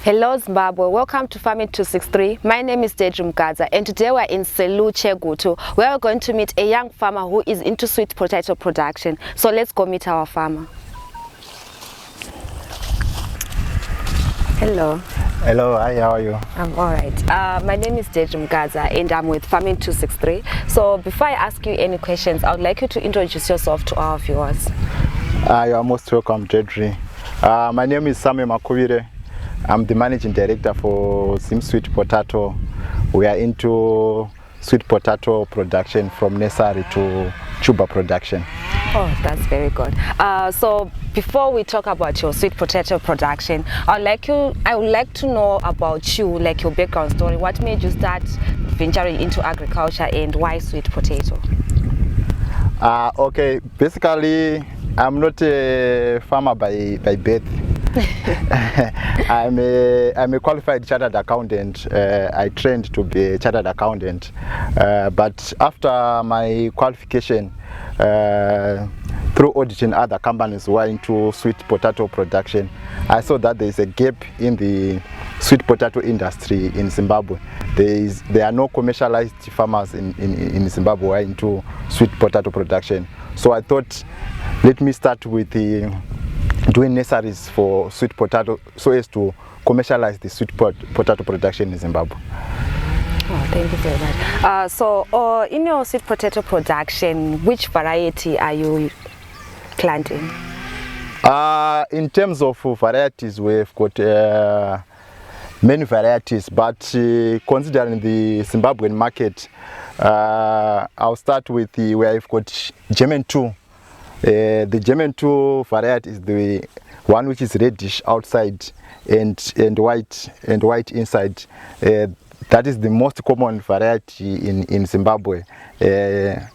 Hello Zimbabwe, welcome to Farming 263. My name is ZimSweetPotato and today we're in Seluche Gutu. We are going to meet a young farmer who is into sweet potato production. So let's go meet our farmer. Hello. Hello, hi, how are you? I'm alright. My name is ZimSweetPotato and I'm with Farming 263. So before I ask you any questions, I would like you to introduce yourself to our viewers. You are most welcome, Jedri. My name is Samuel Makuvire. I'm the managing director for ZimSweetPotato. We are into sweet potato production from nursery to tuber production. Oh, that's very good. So before we talk about your sweet potato production, I would like to know about you, like your background story. What made you start venturing into agriculture and why sweet potato? Okay, basically I'm not a farmer by birth. I'm a qualified chartered accountant. I trained to be a chartered accountant, but after my qualification, through auditing other companies who are into sweet potato production, I saw that there is a gap in the sweet potato industry in Zimbabwe. There are no commercialized farmers in Zimbabwe who are into sweet potato production. So I thought, let me start with doing nurseries for sweet potato so as to commercialize the sweet potato production in Zimbabwe. Oh, thank you very much. So in your sweet potato production, which variety are you planting? In terms of varieties, we've got many varieties, but considering the Zimbabwean market, I'll start with where I've got German 2. The German 2 variety is the one which is reddish outside and white inside. That is the most common variety in Zimbabwe.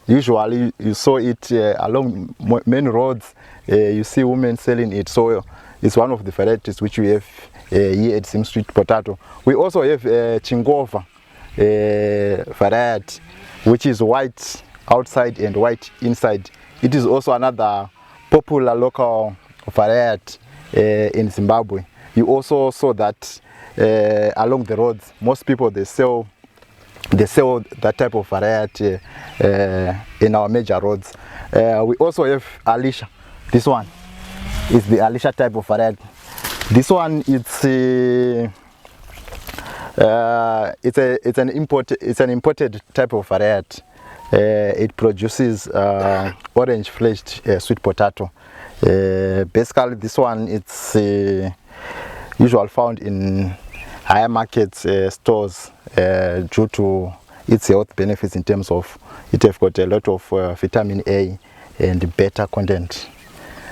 Usually you saw it along main roads. You see women selling it. So it's one of the varieties which we have here at ZimSweetPotato. We also have Chingova variety, which is white outside and white inside. It is also another popular local variety in Zimbabwe. You also saw that along the roads, most people they sell that type of variety in our major roads. We also have Alicia. This one is the Alicia type of variety. This one it's an imported type of variety. It produces orange-fleshed sweet potato. Basically, this one it's usually found in higher markets stores due to its health benefits in terms of it have got a lot of vitamin A and beta content.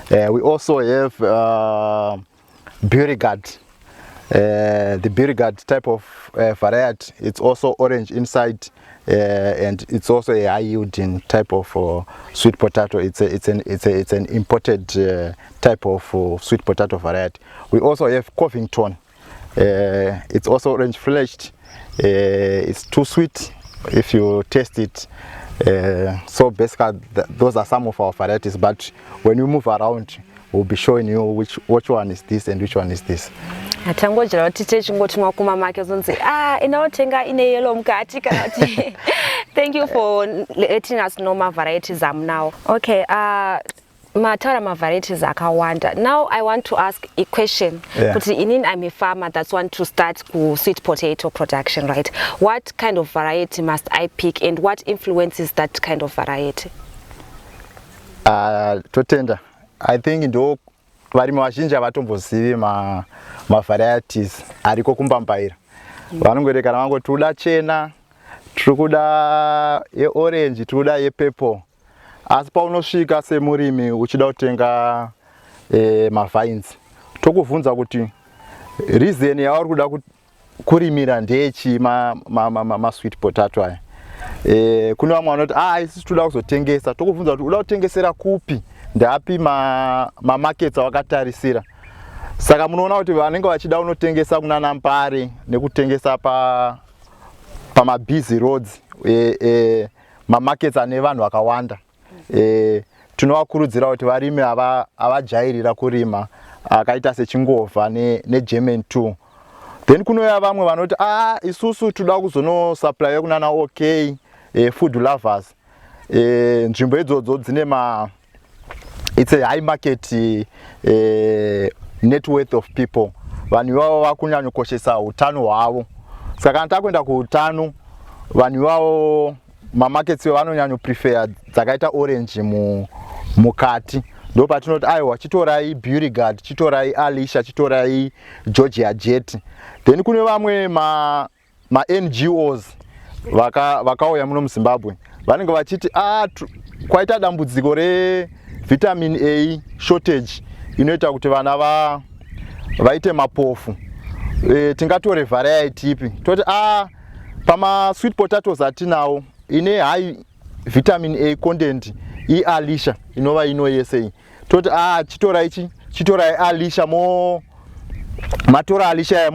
We also have Beauregard. The Beauregard type of variety. It's also orange inside. And it's also a high yielding type of sweet potato. It's an imported type of sweet potato variety. We also have Covington. It's also orange fleshed. It's too sweet if you taste it. So basically those are some of our varieties, but when we move around we'll be showing you which one is this and which one is this. Thank you for letting us know my varieties now. Okay, my varieties akawanda. Now I want to ask a question. Because I'm a farmer that want to start sweet potato production, right? What kind of variety must I pick and what influences that kind of variety? Totenda. I think ndo varimi vazhinji avatombozivi ma varieties ariko kumbambaira. Vanongoreka vangu tikuda chena, tikuda ye orange, tikuda ye purple. Asi paunosvika semurimi uchida kutenga mavines, tokuvhunza kuti reason yauri kuda kurimira ndechi ma sweet potato aya. Kune vamwe vanoti isi tinoda kuzotengesa, tokuvhunza kuti uda kutengesera kupi, ndapi ma markets awakatarisira. Saka munoona kuti vanenge vachida kunotengesa kuna Nampare nekutengesa pa busy roads ma markets ane vanhu vakawanda. Tinovakurudzira kuti varimi avajairira kurima akaita seChingova neGerman 2 Then kunouya vamwe vanoti isusu toda kuzono supply kunana OK food lovers. Nzvimbo idzodzo dzine it's a high market net worth of people. Vanhu ivavo vakunyanyokoshesa utano hwavo. Saka kana takuenda kuutano, vanhu ivavo mamarkets vanonyanyo prefer dzakaita orange mukati. Ndo patinoti aiwa chitorai Beautyguard, chitorai Alicia, chitorai Georgia Jet. Then kune vamwe ma NGOs vakauya muno muZimbabwe. Vanenge vachiti kwaita dambudziko re vitamin A shortage inoita kuti vana vaite mapofu. Tingatore variety ipi. Toti pama sweet potatoes atinawo ine high vitamin A content Alicia inova ino yese. Toti chitorai Alicia matora Alicia ya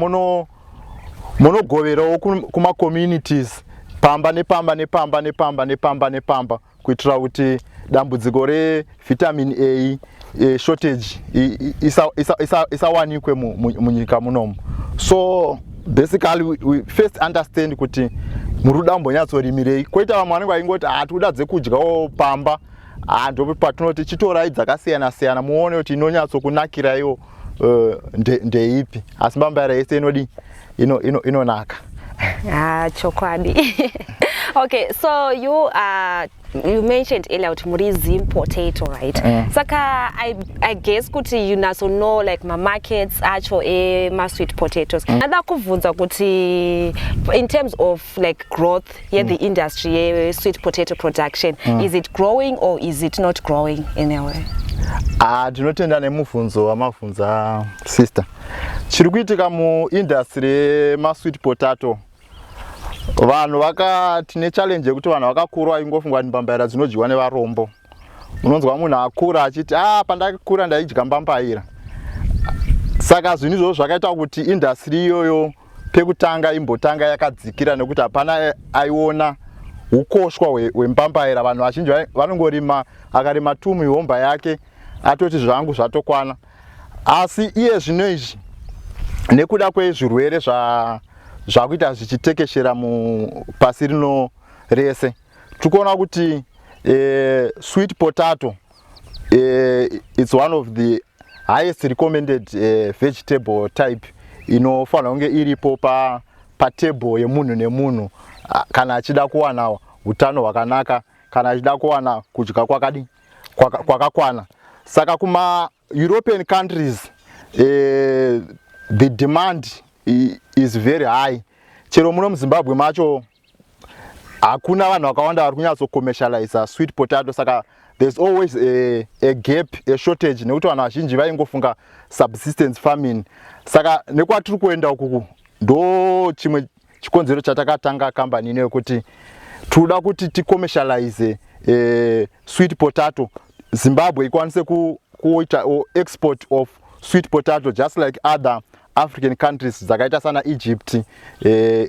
monogoverawo kuma communities pamba nepamba kuitira kuti dambudziko re vitamin A shortage isawanikwe munyika munomu. So basically we first understand kuti muruda mbonyatsorimire. Koita vamwe vanenge vaingoti tikuda dzekudyawo pamba, ndo patinoti chitorai dzakasiyana siyana muone kuti inonyatsokunakiraiwo ndeipi. Asi mbambaira yese inodi inonaka. Chokwadi. Okay, so you mentioned earlier about ZimSweetPotato, right? Saka I guess kuti you also know like my markets acho ma sweet potatoes. Nada kuvunza kuti in terms of like growth the industry sweet potato production, is it growing or is it not growing in a way? Tinotenda nemuvhunzo wamavhunza sister. Chiri kuitika mu industry ma sweet potato. Vanhu tine challenge yekuti vanhu vakakura ingofungwa mbambaira dzinodyiwa nevarombo. Unonzwa munhu akura achiti pandakura ndaidya mbambaira. Saka zvinhu izvozvo zvakaita kuti industry iyoyo pekutanga imbotanga yakadzikira nekuti hapana aiona ukoshwa hwembambaira. Vanhu vazhinji vanongorima, akarima mihomba yake atoti zvangu zvatokwana. Asi iye zvino izvi nekuda kwezvirwere zvakuita zvichitekeshera pasi rino rese, tikuona kuti sweet potato it's one of the highest recommended vegetable type inofanira kunge iripo patable yemunhu nemunhu kana achida kuwana utano hwakanaka, kana achida kuwana kudya kwakakwana. Saka kuma European countries the demand is very high. Chero muno muZimbabwe macho hakuna vanhu vakawanda vari kunyatso commercialize sweet potato. Saka there's always a gap, a shortage, nekuti vanhu vazhinji vaingofunga subsistence farming. Saka nekwatiri kuenda ukuku ndo chimwe chikonzero chatakatanga company ino yekuti toda kuti commercialize sweet potato. Zimbabwe ikwanise kuita export of sweet potato just like other African countries zakaita sana Egypt.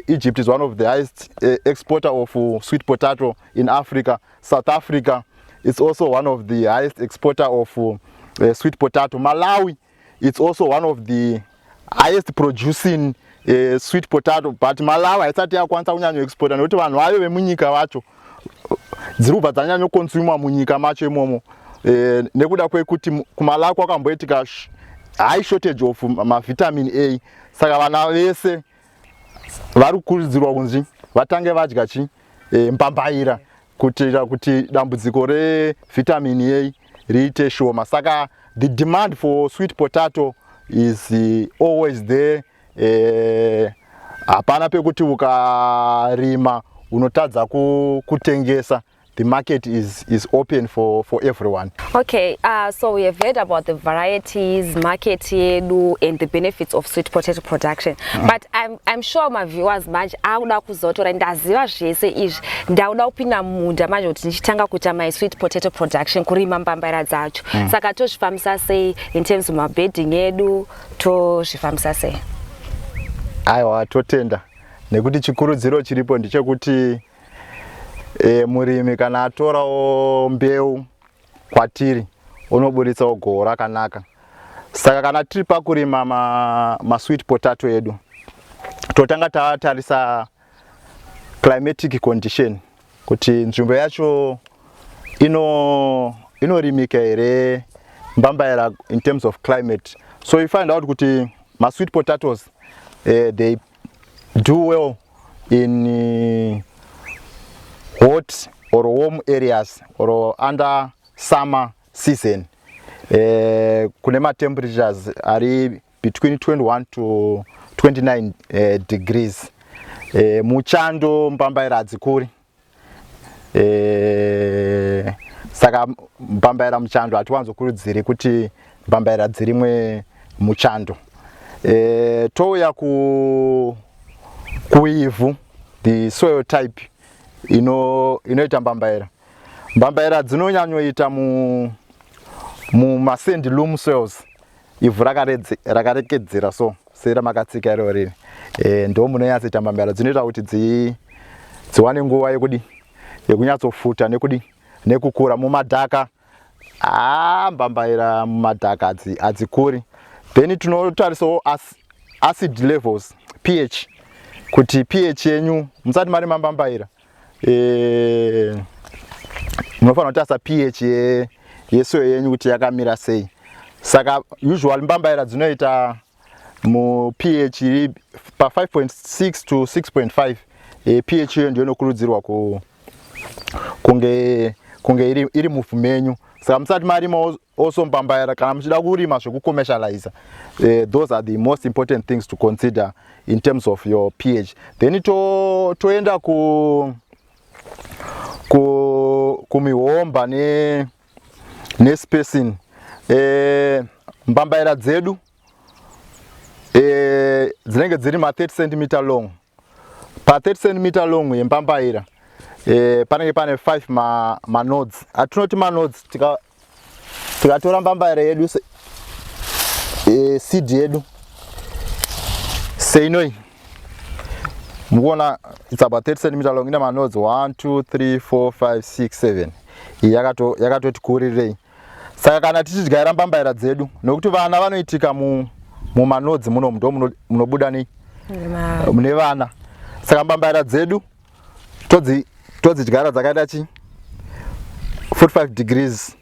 Egypt is one of the highest exporter of sweet potato in Africa. South Africa is also one of the highest exporter of sweet potato. Malawi is also one of the highest producing sweet potato, but Malawi haisati yakwanisa kunyanyo exporta nekuti vanhu vayo vemunyika vacho dzirubva dzanyanyo consumwa munyika macho imomo. Nekuda kwekuti kuMalawi kwakamboitika high shortage of vitamin A. Saka vana vese vari kukurudzirwa kunzi vatange vadya mbambaira kuitira kuti dambudziko vitamin A riite shoma. Saka the demand for sweet potato is always there. Hapana pekuti ukarima unotadza kutengesa. The market is open for everyone. Okay, so we have heard about the varieties, market yedu, and the benefits of sweet potato production. But I'm sure my viewers manje auda kuzotora ndaziva zvese izvi ndauda kupinda munda manje kuti ndichitanga kuita my sweet potato production kurima mbambaira dzacho. Saka tozvifambisa sei in terms of bedding yedu, tozvifambisa sei? Aiwa, totenda nekuti chikurudziro chiripo ndechekuti murimi kana atorawo mbeu kwatiri unoburitsawo gohwo rakanaka. Saka kana tiri pakurima ma sweet potato edu totanga tatarisa climatic condition kuti nzvimbo yacho inorimika here mbambaira in terms of climate. So you find out kuti sweet potatoes they do well in hot or warm areas or under summer season. Kune temperatures are between 21 to 29 degrees. Muchando mbambaira adzikuri. Saka mbambaira muchando atiwanzokurudziri kuti mbambaira dzirimwe muchando. Touya kuivhu, the soil type inoita mbambaira. Mbambaira dzinonyanyoita mu sandy loam soils. Ivhu rakarekedzera so sera makatsika irori. Ndo munonyatsoita mbambaira dzinoita kuti dziwane nguva yekunyatsofuta nekukura mumadhaka. Mbambaira mumadhaka adzikuri. Then tinotarisa acid levels, pH, kuti pH yenyu musati mari mbambaira munofanira kutarisa pH yesoil yenyu kuti yakamira sei. Saka usual mbambaira dzinoita mu pH iri pa 5.6 to 6.5. pH iyo ndio inokurudzirwa kunge iri muvhu menyu. Saka musati marima also mbambaira kana muchida kurima zvekucommercialize, those are the most important things to consider in terms of your pH. Then toenda kumihomba ne spacing. Mbambaira dzedu dzinenge dziri 30 cm long. Pa 30 cm long yembambaira panenge pane 5 nodes. Atinoti nodes tikatora mbambaira yedu seed yedu seinoi mukuona it's about 30 cm long ine nodes 1 2 3 4 5 6 7. Yakatoti kurirei. Saka kana tichidyara mbambaira dzedu nokuti vana vanoitika mu nodes muno ndo munobuda mune vana. Saka mbambaira dzedu todzidyara dzakaita 45 degrees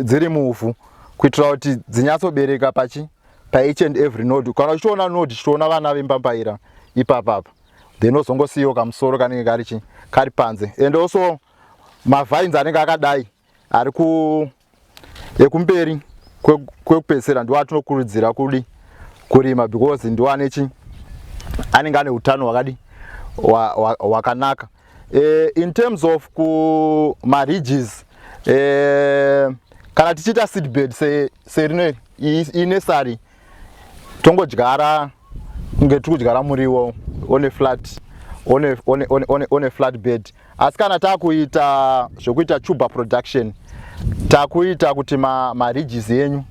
dziri muvhu kuitira kuti dzinyatsobereka pa each and every node. Kana uchiona node chitoona vana vembambaira ipapapa, then ozongosiyiwa kamusoro kanenge kari panze. And also mavines anenge akadai ari ekumberi kwekupedzisira ndiwo atinokurudzira kurima because ndiwo anenge ane utano wakanaka. In terms of ridges, kana tichita seedbed serineri inesari tongodyara kunge tikudyara muriwo on a flat bed. Asi kana takuita zvokuita tuber production, takuita kuti ridges yenyu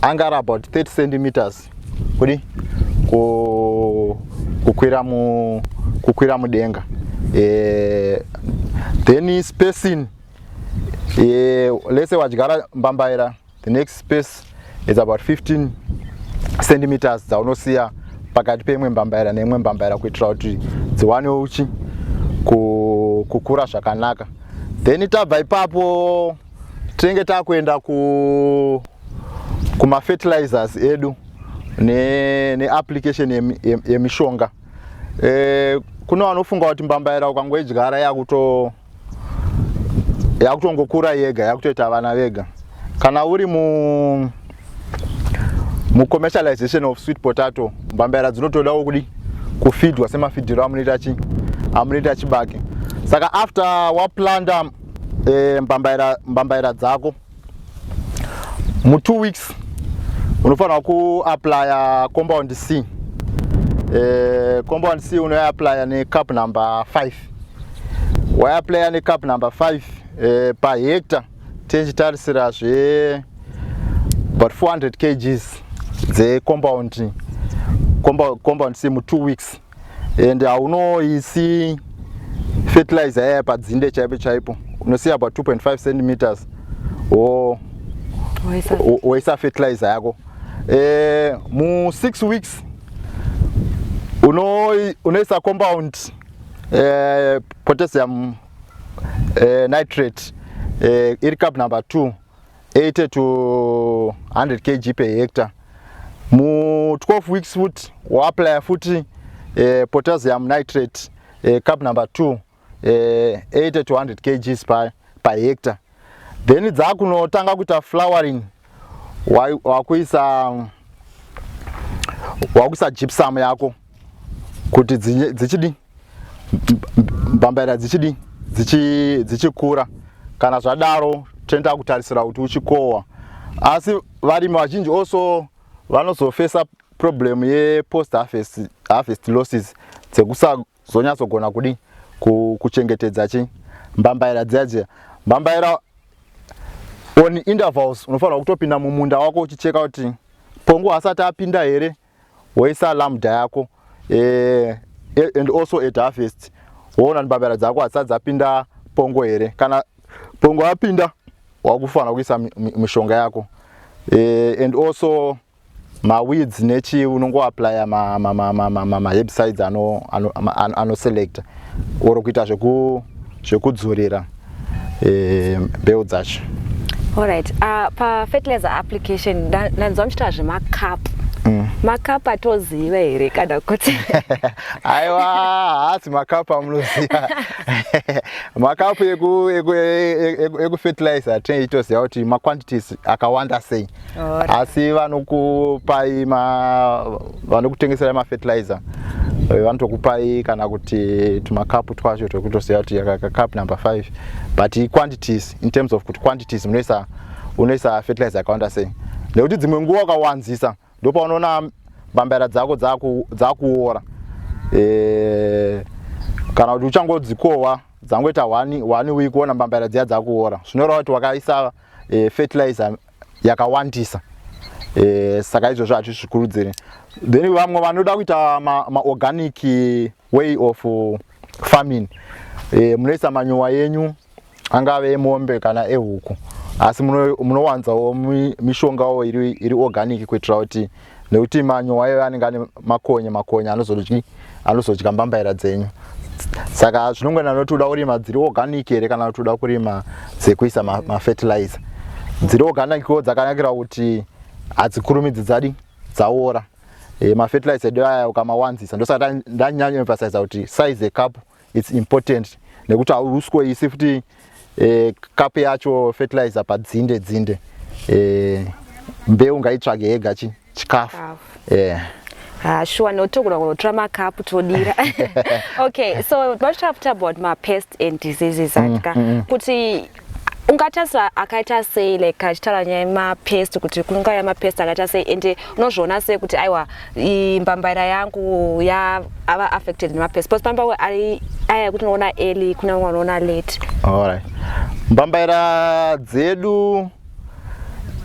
angara about 30 cm kukwira mudenga. Then spacing, let's say wadyara mbambaira, the next space is about 15 cm dzaunosiya pakati peimwe mbambaira neimwe mbambaira kuitira kuti dziwane kukura zvakanaka. Then tabva ipapo tinenge takuenda kuma fertilizers edu ne application yemishonga. Kuno vanofunga kuti mbambaira ukangoidyara yakutongokura yega, yakutoita vana vega. Kana uri mu commercialization of sweet potato, mbambaira dzinotodawo kufeedwa semafeediro amunoita chibage. Saka after waplanta mbambaira dzako mu 2 weeks unofanira kuapply compound C. Compound C unoapply ne cup number 5. Waiapply ne cup number 5 per hectare tichitarisira about 400 kgs the compound C mu 2 weeks. And haunoisi fertilizer yaya padzinde chaipo unosiya about 2.5 cm woisa fertilizer yako. mu 6 weeks unoisa compound potassium nitrate iri cup number 2 80 to 100 kg per hectare. Mu 12 weeks futi wa-apply futi potassium nitrate cup number 2 80 to 100 kg per hectare. Then dzakunotanga kuita flowering wakuisa gypsum yako kuti dzichidi mbambaira dzichikura. Kana zvadaro tenda kutarisira kuti uchikohwa. Asi varimi vazhinji also vanozofesa problem ye post harvest losses dzekusazonyatsogona kudi kuchengetedza mbambaira dziya. Mbambaira on intervals unofanira kutopinda mumunda wako uchicheka kuti pongo asati apinda here woisa lambda yako and also at harvest woona mbambaira dzako asati dzapinda pongo here. Kana pongo apinda wakufanira kuisa mishonga yako and also weeds nechi unongoapply ma herbicides ano select oro kuita zvekudzorera mbeu dzacho. Alright, pa fertilizer application ndanzwa muchita zvemakapu. Makapu atoziva here kana kuti? Aiwa, hasi makapu amunoziva. Makapu eku fertilizer tinoitoziva kuti quantities akawanda sei. Asi vanokupai vanokutengesera ma fertilizer vanotokupai kana kuti tumakapu twacho tokutoziva kuti cup number 5, but quantities in terms of kuti quantities unoisa fertilizer akawanda sei. Nekuti dzimwe nguva ukawanzisa ndopa unoona mbambaira dzako dzakuora. Kana kuti uchangodzikohwa dzangoita 1 week wona mbambaira dziya dzakuora, zvinoreva kuti wakaisa fertilizer yakawandisa. Saka izvozvo hatizvikurudziri. Then vamwe vanoda kuita ma organic way of farming, munoisa manyowa yenyu angave emombe kana ehuku, asi munowanzawo mishongawo iri organic kuitira kuti nekuti manyowa ayo anenge ane makonye anozodya mbambaira dzenyu. Saka zvinongana noti uda kurima dziri organic here kana kuti uda kurima dzekuisa ma fertilizer. Dziri organic dzakanakira kuti hadzikurumidzi dzaora. Ma fertilizer edu aya ukamawanzisa ndosaka ndanyanya emphasize kuti size cup it's important, nekuti hauskoisi futi cup yacho fertilizer padzinde mbeu ngaitsvage yega chikafu. Sure, no to drama cap to dira. Okay, so much talked about my pests and diseases. Kuti ungatasa akaita sei like kachitala nyama pest kuti kunga ya mapest akaita sei ende unozvona sei kuti aiwa mbambaira yangu ya ava affected na pest. Post pamba aya kuti unaona early kuna unaona late. Alright. Mbambaira dzedu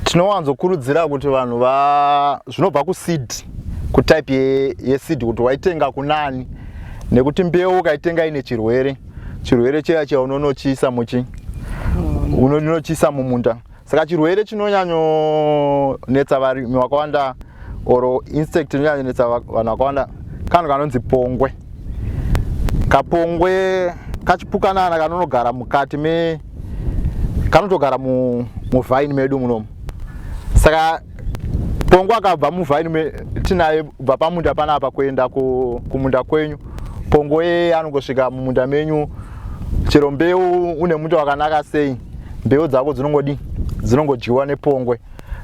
tinowanzokurudzira kuti vanhu zvinobva ku seed, ku type ye seed kuti waitenga kunani, nekuti mbeu ukaitenga ine chirwere chiya unonochisa unonochisa mumunda. Saka chirwere chinonyanyo netsa varimi vakawanda oro insect inonyanyo netsa vanhu vakawanda kanonzi pongwe. Kapongwe kachipukanana kanonogara mukati kanotogara muvhaini medu munomu. Saka pongwe akabva muvhaini tinaye kubva pamunda panapa kuenda kumunda kwenyu, pongwe anongosvika mumunda menyu. Chero mbeu une muto wakanaka sei, mbeu dzako dzinongodyiwa nepongwe.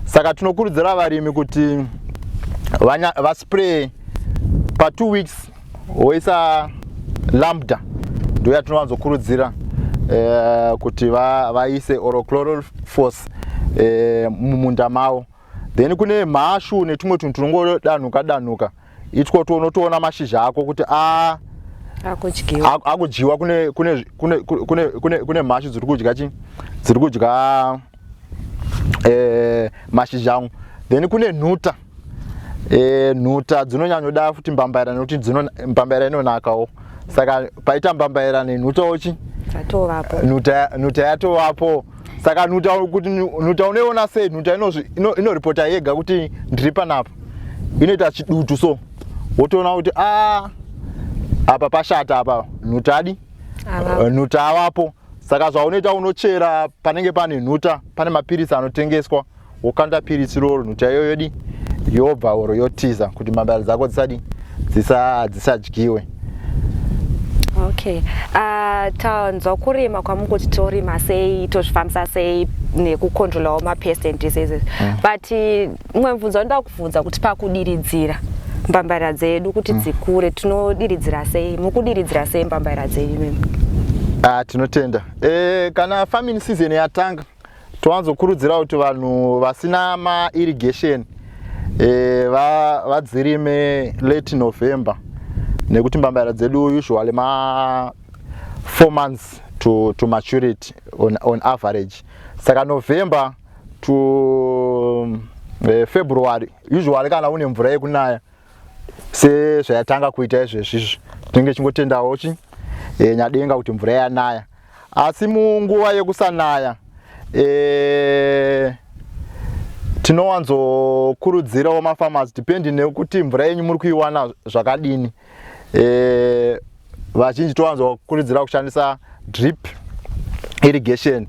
Saka tinokurudzira varimi kuti vaspray pa 2 weeks woisa lambda, ndo yatinowanzokurudzira kuti vaise orochlorophos mumunda mavo. Then kune mhashu netumwe tunhu tunongodanuka itwo unotoona mashizha ako kuti akudyiwa kune mhashu dziri kudya mashizha. Then kune nhuta dzinonyanyoda futi mbambaira nekuti mbambaira inonakawo. Saka paita mbambaira nenhuta nhuta yatovapo. Saka nhuta kuti nhuta unoona sei nhuta inoripota yega kuti ndiri panapa. Inoita chidutu so. Wotoona kuti apa pashata apa nhutadi. Nhuta avapo. Saka zvaunoita unochera panenge pane nhuta, pane mapirisi anotengeswa. Wokanda pirisi roro nhuta iyoyo yobva oro yotiza kuti mambere dzako dzisadyiwe. Okay. Tanzwa kurima kwamukuti torima sei, tozvifambisa sei nekukontrolawo ma-pests and diseases. But mumwe mubvunzo ndoda kubvunza kuti pakudiridzira mbambara dzedu kuti dzikure tinodiridzira sei? Mukudiridzira sei mbambara dzedu? Tinotenda. Kana farming season yatanga towanzokurudzira kuti vanhu vasina ma-irrigation vadzirime late November. Nekuti mbambara dzedu usually 4 months to maturity on average. Saka November to February usually kana une mvura yekunaya se zvayatanga kuita izvezvizvo tinenge chingotendawo nyadenga kuti mvura yanaya. Asi munguva yekusanaya tinowanzokurudzirawo mafarmers depending nekuti mvura yenyu muri kuiwana zvakadini. Vazhinji towanzokurudzira kushandisa drip irrigation.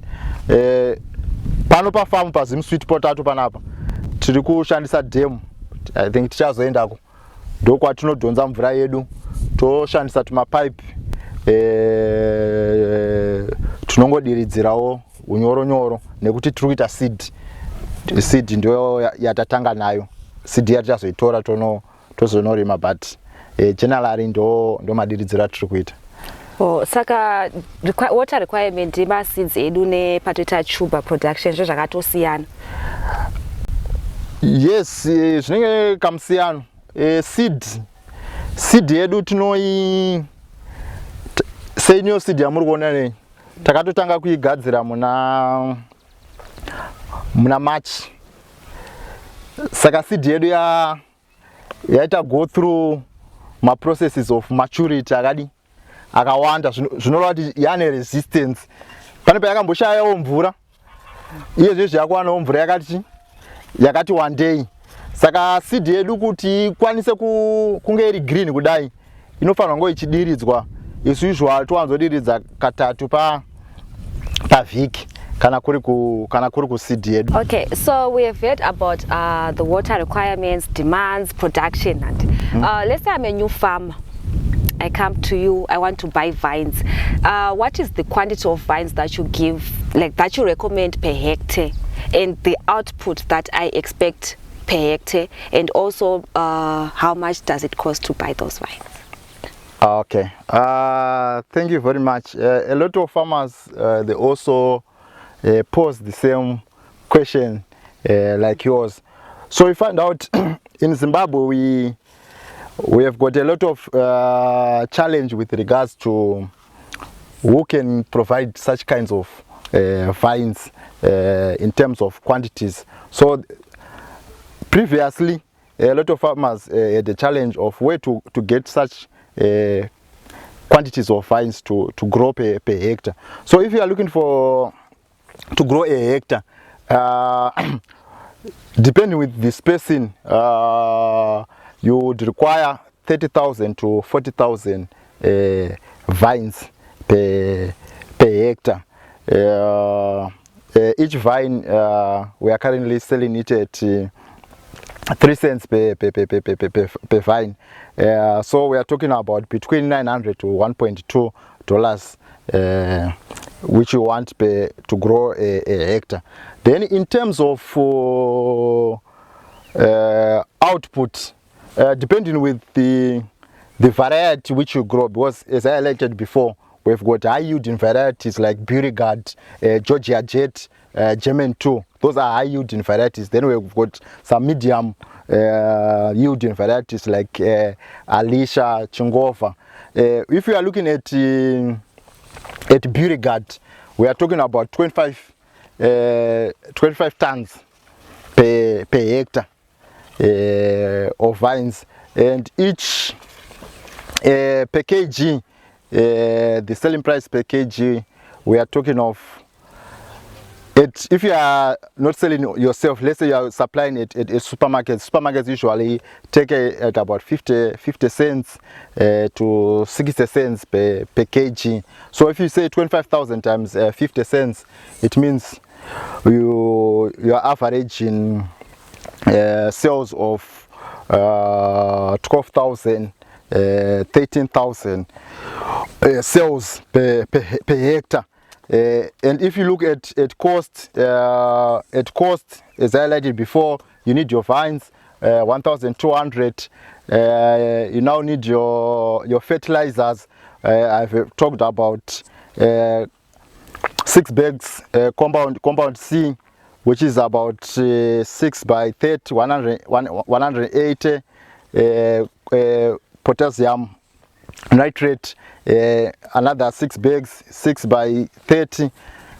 Pano pafarm pa ZimSweetPotato panapa tiri kushandisa dam. I think tichazoendako ndokwatinodhonza mvura yedu toshandisa tumapipe tinongodiridzirawo unyoro nekuti tiri kuita seed ndio yatatanga nayo. Seed yatichazoitora tozonorima but generally ndo madiridzira tiri kuita. Saka water requirement ma-seeds edu nepatoita tuber production zvakatosiyana. Yes, zvinenge kamusiyano. Seed yedu senior seed yamuri kuona nei takatotanga kuigadzira muna March. Saka seed yedu yaita go through processes of maturity akawanda zvinoreva kuti yane resistance. Pane payakamboshayawo mvura iyezvezvo yakuwanawo mvura yakati one day. Saka seed yedu kuti ikwanise kunge iri green kudai inofanirwa ngo ichidiridzwa. Isu usually towanzodiridza katatu pavhiki kana kuri ku seed yedu. Okay, so we have heard about the water requirements, demands, production and let's say I'm a new farmer. I come to you, I want to buy vines. What is the quantity of vines that you give, like that you recommend per hectare, and the output that I expect per hectare, and also how much does it cost to buy those vines? Okay, thank you very much. A lot of farmers they also pose the same question like yours. So we find out in Zimbabwe we have got a lot of challenge with regards to who can provide such kinds of vines in terms of quantities. So previously a lot of farmers had the challenge of where to get such quantities of vines to grow per hectare. So if you are looking to grow a hectare, depending with the spacing, you would require 30,000 to 40,000 vines per hectare. Each vine we are currently selling it at 3 cents per vine. So we are talking about between $900 to $1.2 which you want to grow a hectare. Then in terms of output, depending with the variety which you grow, because as I highlighted before, we've got high yielding varieties like Beauregard, Georgia Jet, German 2. Those are high yielding varieties. Then we've got some medium yielding varieties like Alicia, Chingova. If you are looking at Beauregard, we are talking about 25 tons per hectare of vines, and each per kg, the selling price per kg, we are talking of if you are not selling yourself, let's say you are supplying it at a supermarket. Supermarkets usually take at about 50 cents to 60 cents per kg. So if you say 25,000 times 50 cents, it means you are averaging sales of 12,000, 13,000 sales per hectare. And if you look at cost, as I highlighted before, you need your vines, 1,200. You now need your fertilizers. I've talked about 6 bags compound C, which is about 6 by 30, 180 potassium nitrate, another 6 bags, 6 by 30,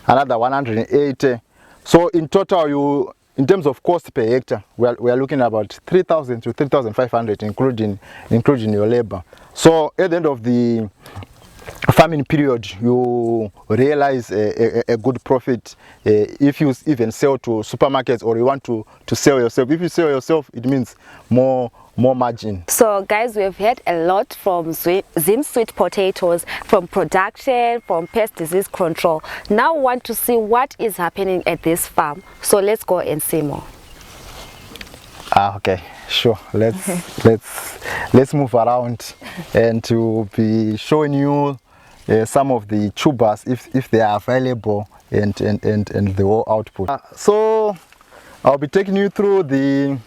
another 180. So in total, in terms of cost per hectare, we are looking about 3,000 to 3,500, including your labor. So at the end of the farming period, you realize a good profit if you even sell to supermarkets, or you want to sell yourself. If you sell yourself, it means more margin. So guys, we've heard a lot from ZimSweetPotatoes, from production, from pest disease control. Now we want to see what is happening at this farm. So let's go and see more. Okay, sure. Let's move around and to be showing you some of the tubers if they are available, and the whole output. So I'll be taking you through the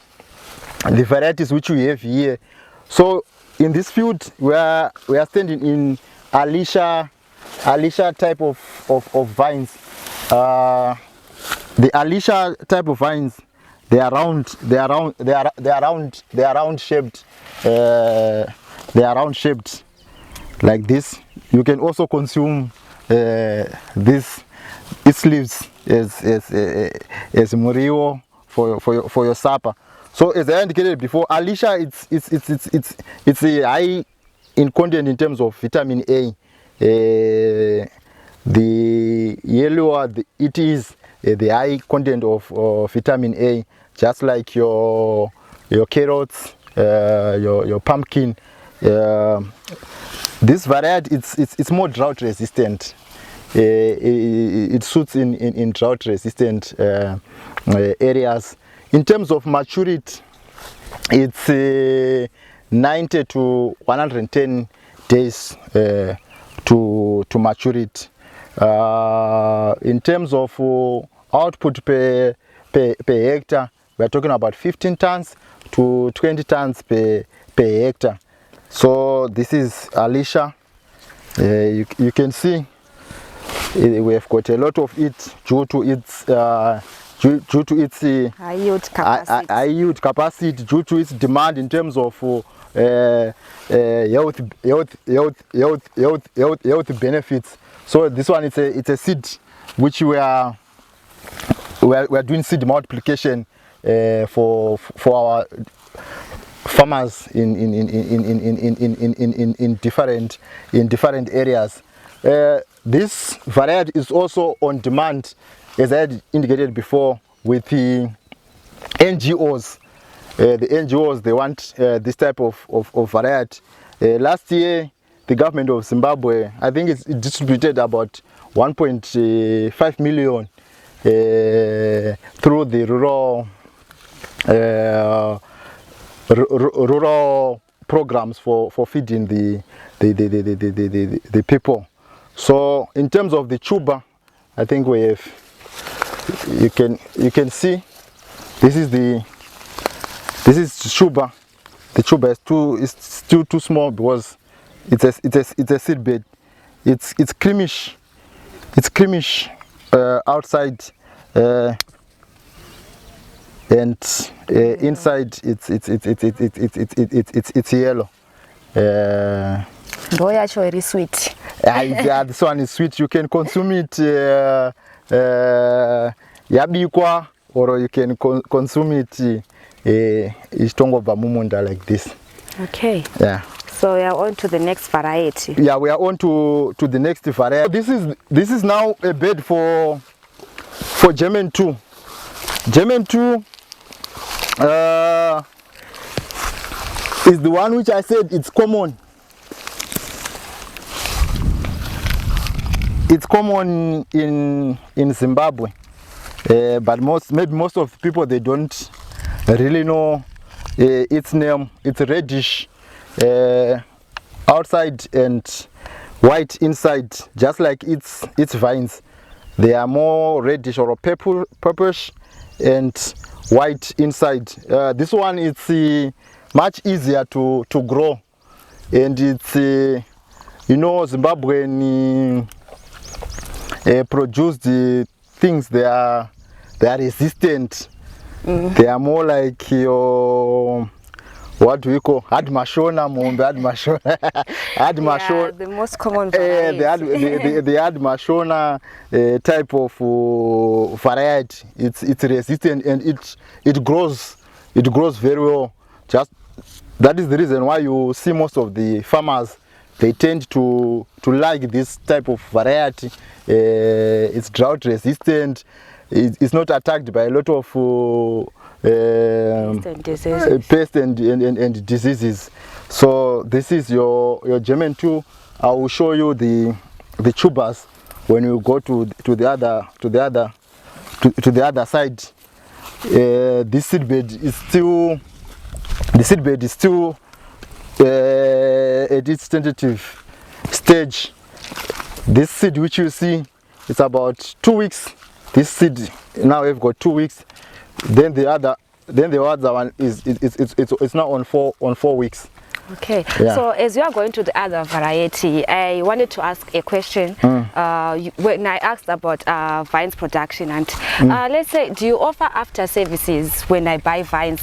varieties which we have here. So in this field we are standing in Alicia type of vines. The Alicia type of vines, they are round shaped. They are round shaped like this. You can also consume its leaves as murio for your supper. So as I indicated before, Alicia it's a high in content in terms of vitamin A. The yellower it is, the high content of vitamin A, just like your carrots, your pumpkin. This variety it's more drought resistant. It suits in drought resistant areas. In terms of maturity, it's 90 to 110 days to maturity. In terms of output per hectare, we are talking about 15 tons to 20 tons per hectare. So this is Alicia. You can see we have got a lot of it due to its high yield capacity, due to its demand in terms of health benefits. So this one, it's a seed which we are doing seed multiplication for our farmers in different areas. This variety is also on demand, as I had indicated before, with the NGOs. The NGOs, they want this type of variety. Last year, the government of Zimbabwe, I think it distributed about 1.5 million through the rural programs for feeding the people. So in terms of the tuber, I think we have, you can see this is tuber. The tuber is still too small because it's a seed bed. It's creamish. It's creamish outside, and inside it's yellow. Very sweet. Yeah, this one is sweet. You can consume it yabikwa, or you can consume it ishtongova mumunda like this. Okay. Yeah. So we are on to the next variety. Yeah, we are on to the next variety. This is now a bed for For German 2. German 2 is the one which I said it's common. It's common in Zimbabwe, but maybe most of the people, they don't really know its name. It's reddish outside and white inside, just like its vines. They are more reddish or purplish and white inside. This one is much easier to grow, and it's you know, Zimbabwean produce the things, they are resistant. They are more like your, what do we call, admashona, admashona. The most common variety. The admashona type of variety. It's resistant, and it grows very well. Just that is the reason why you see most of the farmers, they tend to like this type of variety. It's drought resistant. It's not attacked by a lot of pests and diseases. So this is your German 2. I will show you the tubers when you go to the other side. This seedbed is still at its tentative stage. This seed which you see, it's about 2 weeks. This seed now we've got 2 weeks. Then the other one it's now on 4 weeks. Okay. Yeah. So as you are going to the other variety, I wanted to ask a question. When I asked about vines production, and let's say, do you offer after services when I buy vines?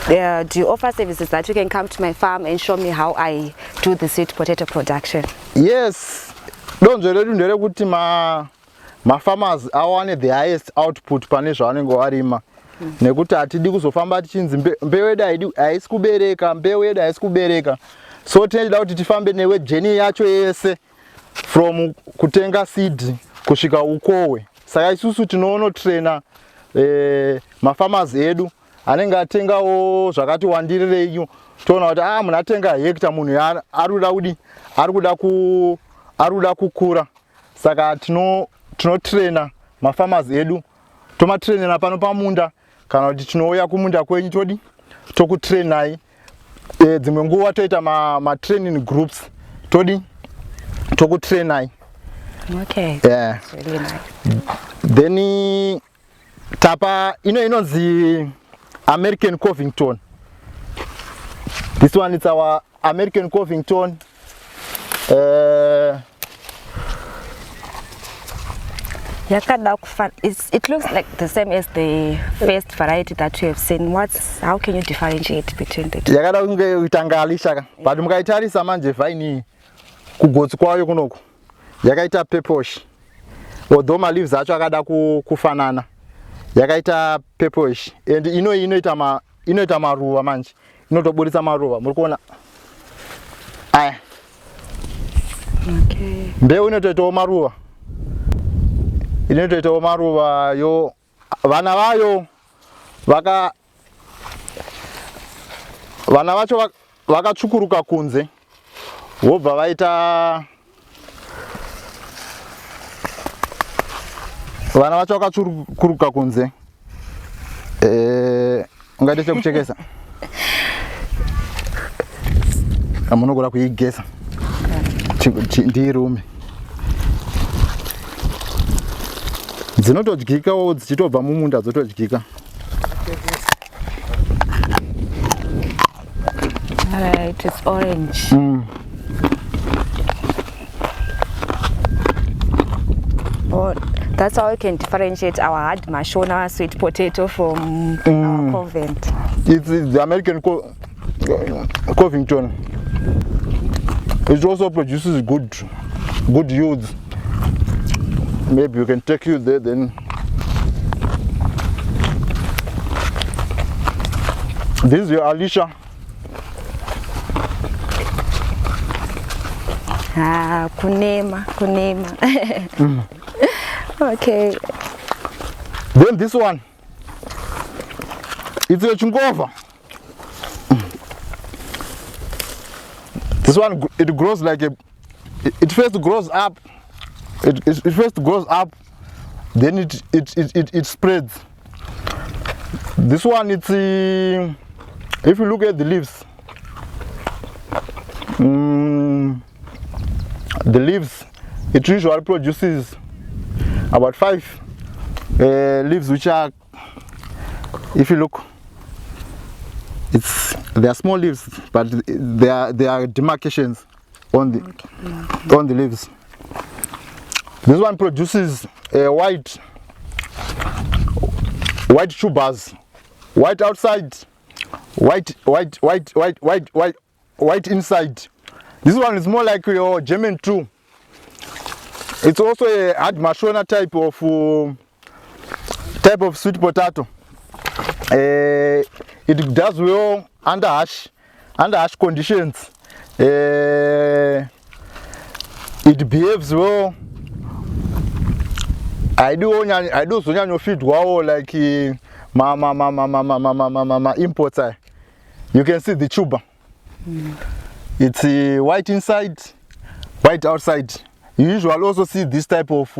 Do you offer services that you can come to my farm and show me how I do the sweet potato production? Yes. Don't kuti ma farmers awane the highest output pane zvavanenge varima. Nekuti hatidi kuzofamba tichinzi mbeu yedu haisi kubereka. So tinoda kuti tifambe newe journey yacho yese from kutenga seed kusvika ukohwe. Saka isusu tinoona trainer ma farmers edu anenge atengawo zvakati wandirirei. Toona kuti munhu atenga hectare, munhu arikuda kukura. Saka tinotraina ma farmers edu, tomatrainera pano pamunda, kana kuti tinouya kumunda kwenyu tokutrainai. Dzimwe nguva toita ma training groups, tokutrainai. Okay. Yeah. That's really nice. Then tapa inonzi American Covington. This one is our American Covington. It looks like the same as the first variety that you have seen. How can you differentiate between the two? Yakada kunge uitangalisha, but mukaitarisa manje vine kugotsi kwayo kunoku yakaita purplish. Although my leaves acho akada kufanana, yakaita purplish, and inoita maruva manje, inotoburitsa maruva. Muri kuona aya. Okay. Mbeu inotoitawo maruva. Inotoitawo maruva yo, vana vayo vana vacho vakatsvukuruka kunze, vobva vaita vana vacho vakatsvukuruka kunze. Ungaite chekuchekesa? Amunogona kuigesa ndirume. Dzinotodyikawo dzichitobva mumunda dzotodyika. Alright, it's orange. Oh, that's how we can differentiate our hard mashona sweet potato from our convent. It's the American Covington. It also produces good yields. Maybe you can take you there then. This is your Alicia. Kunema. Okay. Then this one, it's a chungova. This one, it grows like a, it first grows up, it first grows up, then it spreads. This one, it's, if you look at the leaves, it usually produces about 5 leaves, which are, if you look, they are small leaves, but there are demarcations on the leaves. This one produces white tubers, white outside, white inside. This one is more like your German true. It's also a hard mashona type of sweet potato. It does well under harsh conditions. It behaves well. I do so feed wow like ma importer. You can see the tuber. It's white inside, white outside. You usually also see this type of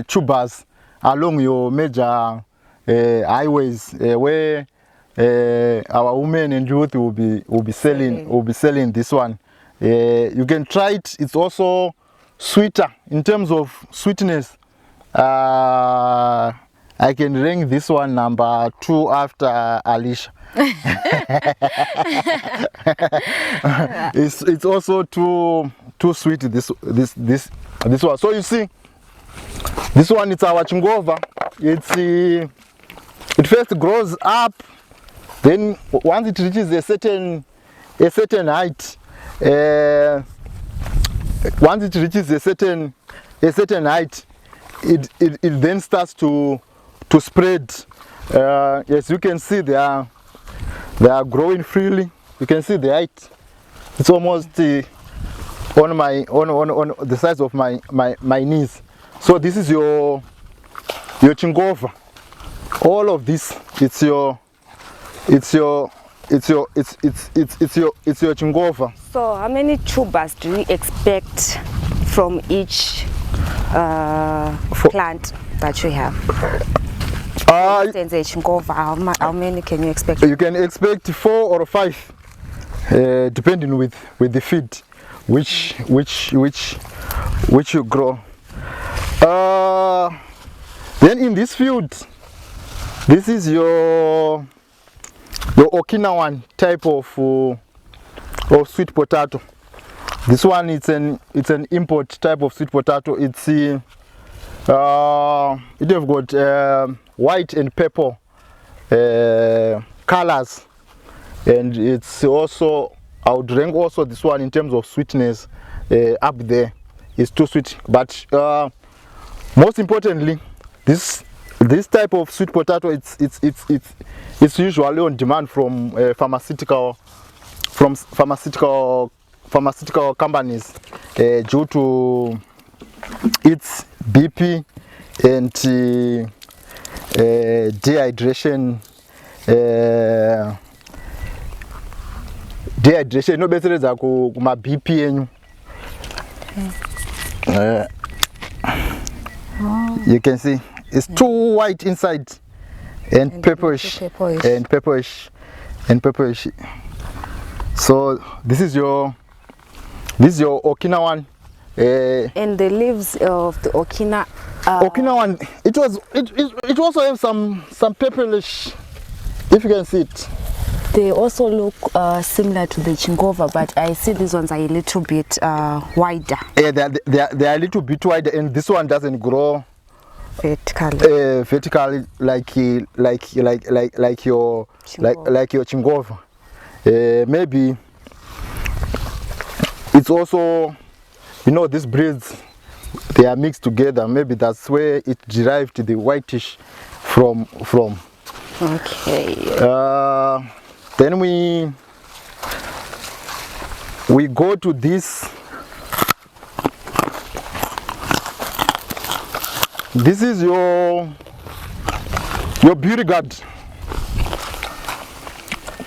tubers along your major highways where our women and youth will be selling this one. You can try it. It's also sweeter in terms of sweetness. I can rank this one number 2 after Alicia. It's also too sweet, this one. So you see, this one is our chungova. It first grows up, then once it reaches a certain height, once it reaches a certain height, it then starts to spread. As you can see, they are growing freely. You can see the height. It's almost on the size of my knees. So this is your chungova. All of this, it's your chungova. So how many tubers do you expect from each plant that you have? For instance, a chungova, how many can you expect? You can expect 4 or 5, depending with the feed, which you grow. Then in this field, this is your Okinawan type of sweet potato. This one it's an import type of sweet potato. It's it have got white and purple colors, and it's also, I would rank also this one in terms of sweetness up there. It's too sweet, but most importantly, this type of sweet potato, it's usually on demand from pharmaceutical companies due to its BP and dehydration. No better than my BP enyu. You can see it's too white inside and pepperish and pepperish. So this is your Okinawan. And the leaves of the Okinawan, it also have some pepperish, if you can see it. They also look similar to the chungova, but I see these ones are a little bit wider. Yeah, they are a little bit wider, and this one doesn't grow vertically like your chungova. Maybe it's also, you know, these breeds, they are mixed together. Maybe that's where it derived the whitish from. Okay. Then we go to this. This is your your beauty guard.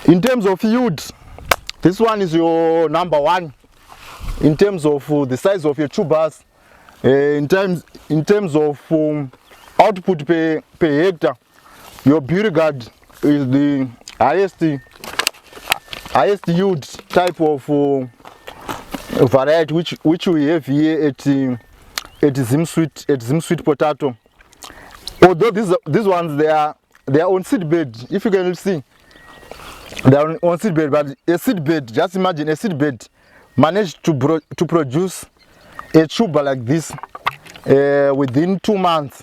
In terms of yield, this one is your number one. In terms of the size of your tubers, in terms of output per hectare, your beauty guard is the highest yield type of variety which we have here at ZimSweetPotato. Although these ones they are on seed bed, if you can see, they are on seed bed. But a seed bed, just imagine a seed bed managed to produce a tuber like this within 2 months.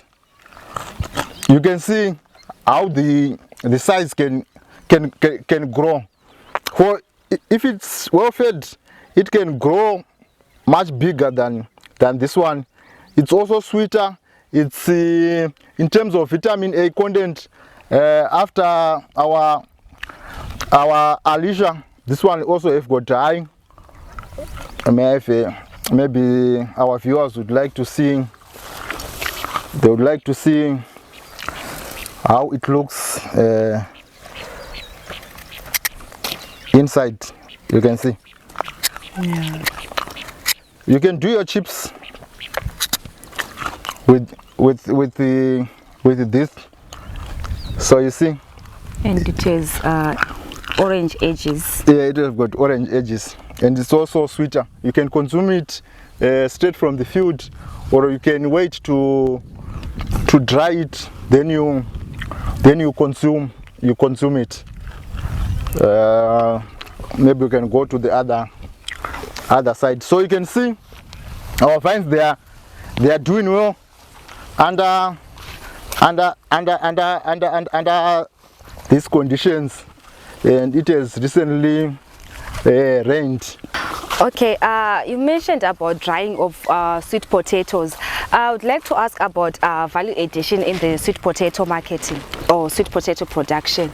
You can see how the size can grow. For if it's well fed, it can grow much bigger than this one. It's also sweeter. It's in terms of vitamin A content. After our Alicia, this one also have got high. Maybe our viewers would like to see. They would like to see how it looks inside. You can see. Yeah. You can do your chips with this. So you see. And it has orange edges. Yeah, it has got orange edges, and it's also sweeter. You can consume it straight from the field, or you can wait to dry it. Then you consume it. Maybe you can go to the other side. So you can see our vines. They are doing well under these conditions, and it has recently rained. Okay, you mentioned about drying of sweet potatoes. I would like to ask about value addition in the sweet potato marketing or sweet potato production.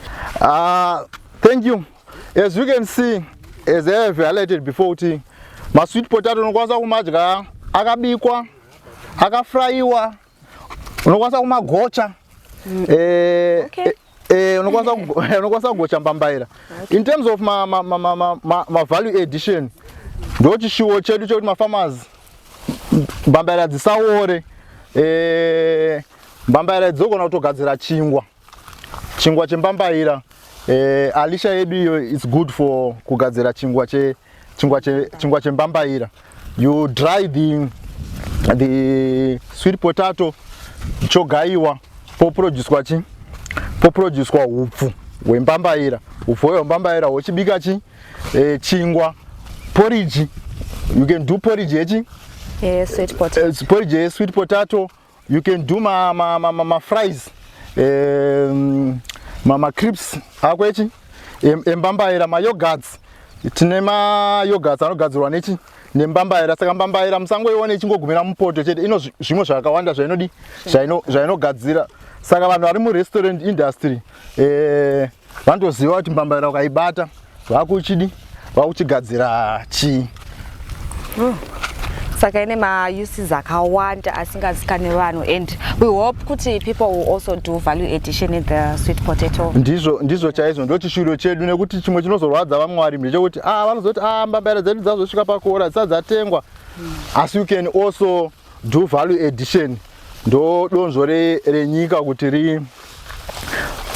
Thank you. As you can see, as I have highlighted before, my sweet potato unokwanisa kumadya akabikwa, akafraiwa, unokwanisa kumagocha. Unokwanisa kugocha mbambaira. In terms of my value addition, ndochishiwo chedu chekuti mafarmers mbambaira dzisaore, mbambaira dzogona kutogadzira chingwa chembambaira. Alisha yedu iyo is good for kugadzira chingwa chembambaira. You dry the sweet potato chogaiwa poproduce kwa upfu wembambaira. Upfu wembambaira wochibika chingwa porridge. You can do porridge sweet potato. Porridge sweet potato. You can do my fries, mama crisps akwechi embambaira, ma yogurts. Tine ma yogurts anogadzirwa nembambaira. Saka mbambaira musangoiona ichingogumira mupoto chete, ino zvimwe zvakawanda zvainogadzira. Saka vanhu vari mu restaurant industry vandoziva kuti mbambaira ukaibata vakuchigadzira chi. Saka ine ma uses akawanda asingazikanwi vanhu, and we hope kuti people will also do value addition in the sweet potato. Ndizvo chaizvo ndochishiro chedu, nekuti chimwe chinozorwadza vamwe varimi ndechekuti vanozoti mbambaira dzedu dzazosvika pakuora dzisati dzatengwa. As you can also do value addition. Ndo donzvo renyika kuti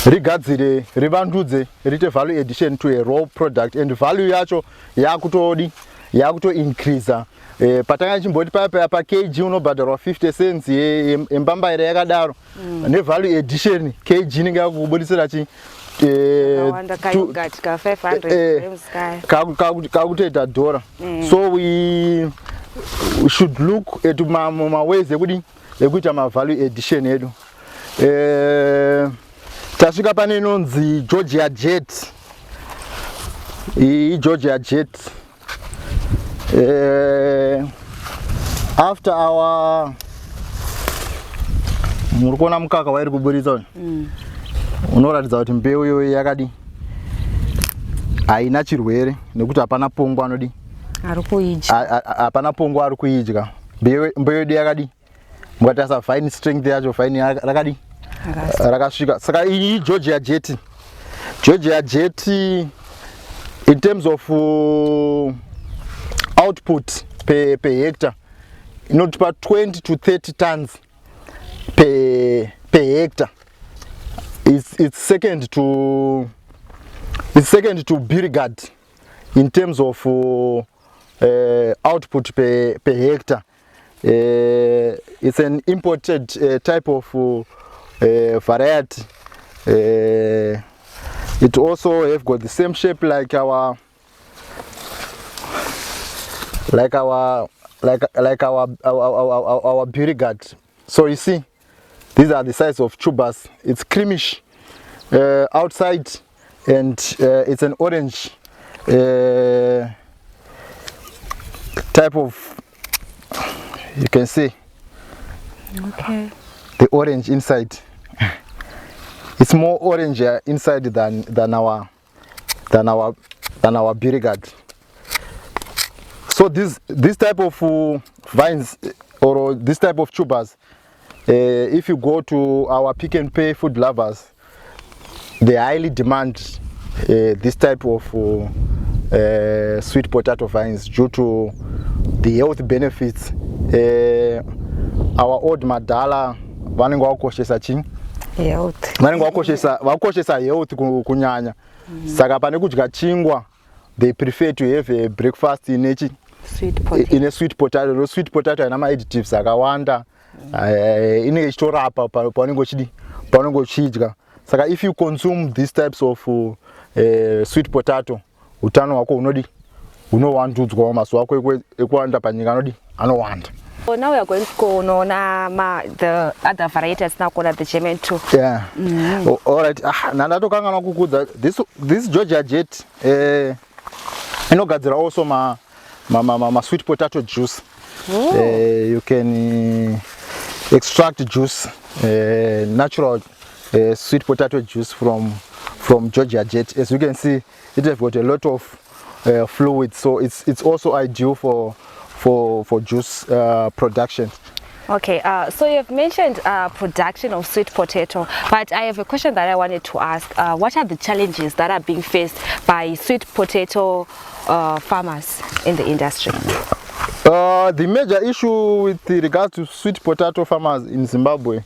rigadzire, rivandudze, rite value addition to a raw product, and value yacho yakuto increase. Patanga chimboti pa kg unobhadharwa 50 cents yembambaira yakadaro, ne value addition kg inenge yakubudisira kakutoita $1. So we should look at my ways ekuita ma value addition edu. Tasvika pane inonzi Georgia Jet. Georgia Jet. After our murikuona mukaka wairi kuburitsa unoratidza kuti mbeu iyo yakadi haina chirwere, nekuti hapana pongo hapana pongo ari kuidya. Mbeu yedu yakadi mukatarisa fine strength yacho, fine rakadi rakasvika. Saka iyi Georgia Jet. Georgia Jet in terms of output per hectare inotipa 20 to 30 tons per hectare. It's second to Birgad in terms of output per hectare. It's an imported type of variety. It also have got the same shape like our Birgad. So you see, these are the size of tubers. It's creamish outside, and it's an orange type of, you can see, okay, the orange inside. It's more orange inside than our Birgad. So this type of vines or this type of tubers, if you go to our Pick and Pay food lovers, they highly demand this type of sweet potato vines due to the health benefits. Our old madala vanenge vakoshesa chini health, vanenge vakoshesa health kunyanya. Saka pane kudya chingwa, they prefer to have a breakfast in a sweet potato. No sweet potato ina additives akawanda, inenge ichitorapa paunenge uchidya. Saka if you consume these types of sweet potato, utano wako unowandudzwa, mazuva ako ekuwanda panyika anowanda. So now we are going to go on the other varieties now called the German too. Yeah. All right. This Georgia Jet inogadzira also ma sweet potato juice. You can extract juice, natural sweet potato juice from Georgia Jet. As you can see, it has got a lot of fluid, so it's also ideal for juice production. Okay, so you have mentioned production of sweet potato, but I have a question that I wanted to ask. What are the challenges that are being faced by sweet potato farmers in the industry? The major issue with regards to sweet potato farmers in Zimbabwe,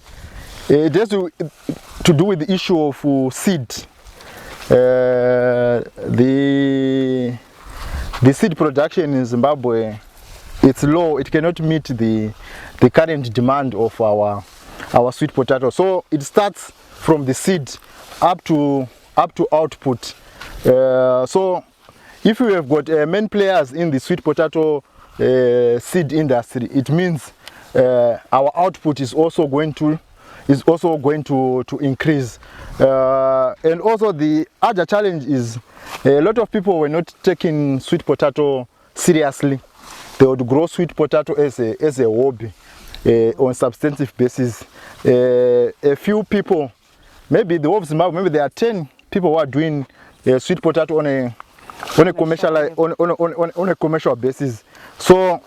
it has to do with the issue of seed. The seed production in Zimbabwe, it's low. It cannot meet the current demand of our sweet potato. So it starts from the seed up to output. So if we have got main players in the sweet potato seed industry, it means our output is also going to increase. And also the other challenge is a lot of people were not taking sweet potato seriously. They would grow sweet potato as a hobby on a substantive basis. A few people, maybe the whole of Zimbabwe, maybe there are 10 people who are doing sweet potato on a commercial basis. So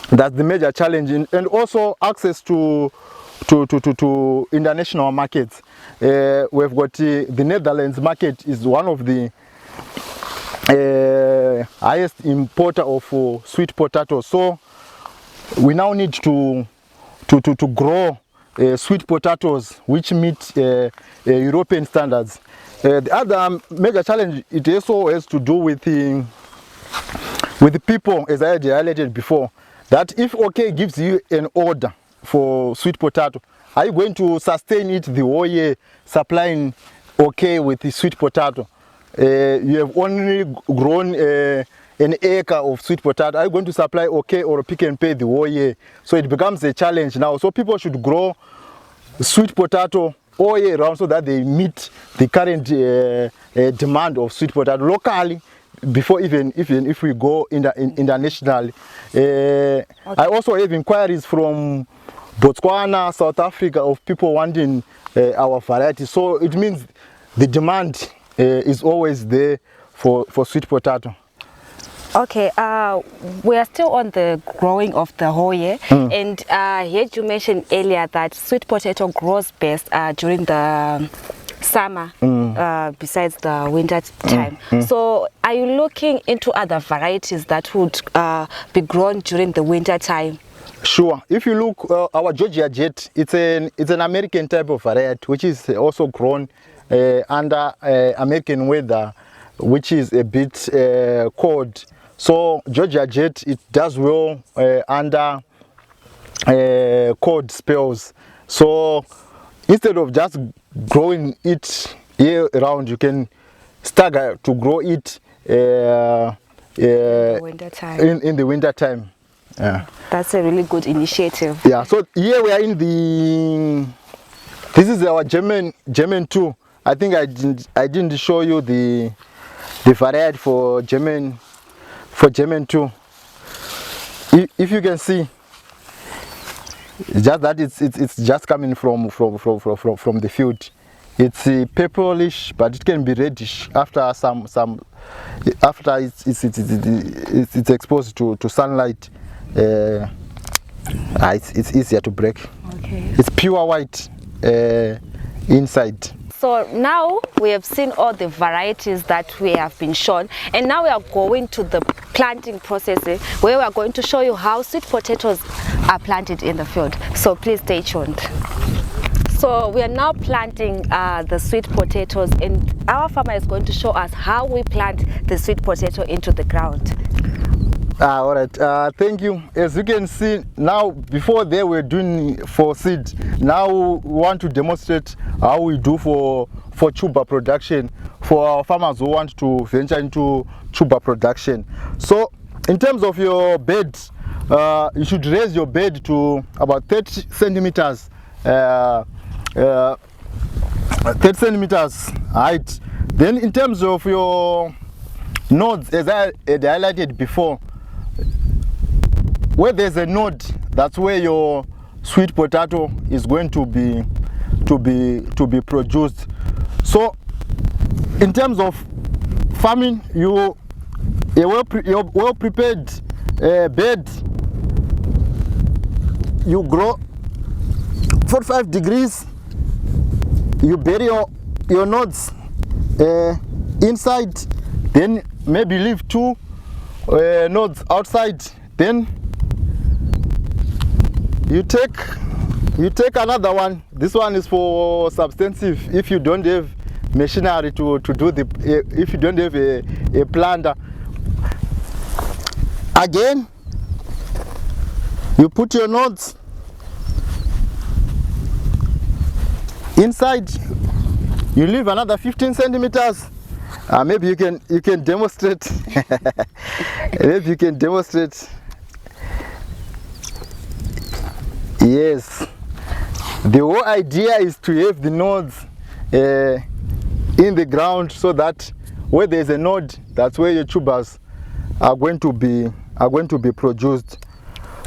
that's the major challenge, and also access to international markets. We've got the Netherlands market is one of the highest importer of sweet potato. So we now need to grow sweet potatoes which meet European standards. The other major challenge, it also has to do with the people, as I had highlighted before, that if OK gives you an order for sweet potato, are you going to sustain it the whole year supplying OK with the sweet potato? You have only grown an acre of sweet potato. Are you going to supply OK or Pick and Pay the whole year? So it becomes a challenge now. So people should grow sweet potato all year round so that they meet the current demand of sweet potato locally before even if we go internationally. Okay. I also have inquiries from Botswana, South Africa, of people wanting our variety. So it means the demand is always there for sweet potato. Okay, we are still on the growing of the whole year, and here you mentioned earlier that sweet potato grows best during the summer, besides the winter time. So are you looking into other varieties that would be grown during the winter time? Sure. If you look, our Georgia Jet, it's an American type of variety which is also grown under American weather, which is a bit cold. So Georgia Jet, it does well under cold spells. So instead of just growing it year round, you can stagger to grow it in the winter time. Yeah, that's a really good initiative. Yeah, so here we are in this is our German 2. I think I didn't show you the variety for German 2. If you can see, just that it's just coming from the field. It's purplish, but it can be reddish after after it's exposed to sunlight. It's easier to break. Okay. It's pure white inside. So now we have seen all the varieties that we have been shown, and now we are going to the planting process where we are going to show you how sweet potatoes are planted in the field. So please stay tuned. So we are now planting the sweet potatoes, and our farmer is going to show us how we plant the sweet potato into the ground. All right, thank you. As you can see now, before they were doing for seed, now we want to demonstrate how we do for tuber production for our farmers who want to venture into tuber production. So in terms of your bed, you should raise your bed to about 30 centimeters 30 centimeters height. Then in terms of your nodes, as I had highlighted before, where there's a node, that's where your sweet potato is going to be produced. So in terms of farming, a well prepared bed, you grow 45 degrees, you bury your nodes inside, then maybe leave 2 nodes outside, then you take another one. This one is for substantive. If you don't have machinery to do if you don't have a planter, again you put your nodes inside, you leave another 15 centimeters. Maybe you can demonstrate. Maybe you can demonstrate. Yes, the whole idea is to have the nodes in the ground, so that where there is a node, that's where your tubers are going to be produced.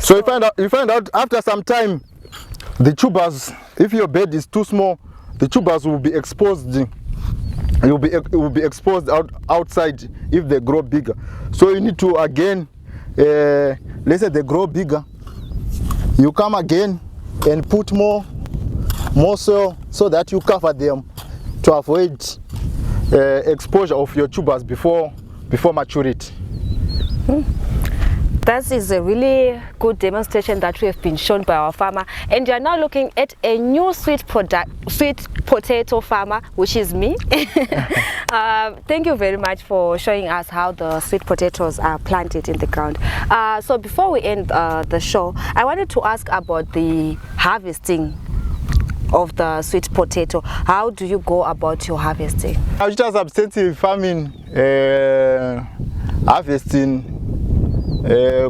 So you find out after some time, the tubers, if your bed is too small, the tubers will be exposed. It will be exposed outside if they grow bigger. So you need to again, let's say they grow bigger, you come again and put more soil so that you cover them to avoid exposure of your tubers before maturity. That is a really good demonstration that we have been shown by our farmer, and you are now looking at a new sweet potato farmer, which is me. Thank you very much for showing us how the sweet potatoes are planted in the ground. So before we end the show, I wanted to ask about the harvesting of the sweet potato. How do you go about your harvesting? Just substantive farming, harvesting.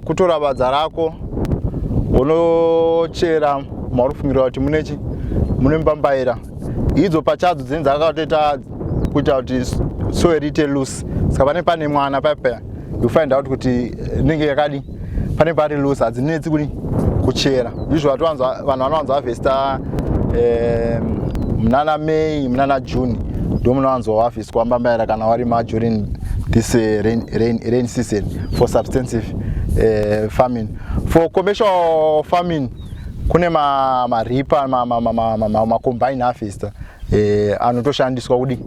Kutora badza rako unochera marufungira kuti mune mbambaira idzo pachadzo dzinenge dzakatoita kuita kuti soil ite loose. Saka pane mwana papa you find out kuti inenge yakadi pane pari loose, hadzinetsi kuchera. Usually vanhu vanowanza harvesta munana May munana June ndo munowanza harvest kwambambaira kana wari during this rain season for substantive farming. For commercial farming, kune ma reaper, ma combine harvester, anotoshandiswa kudi.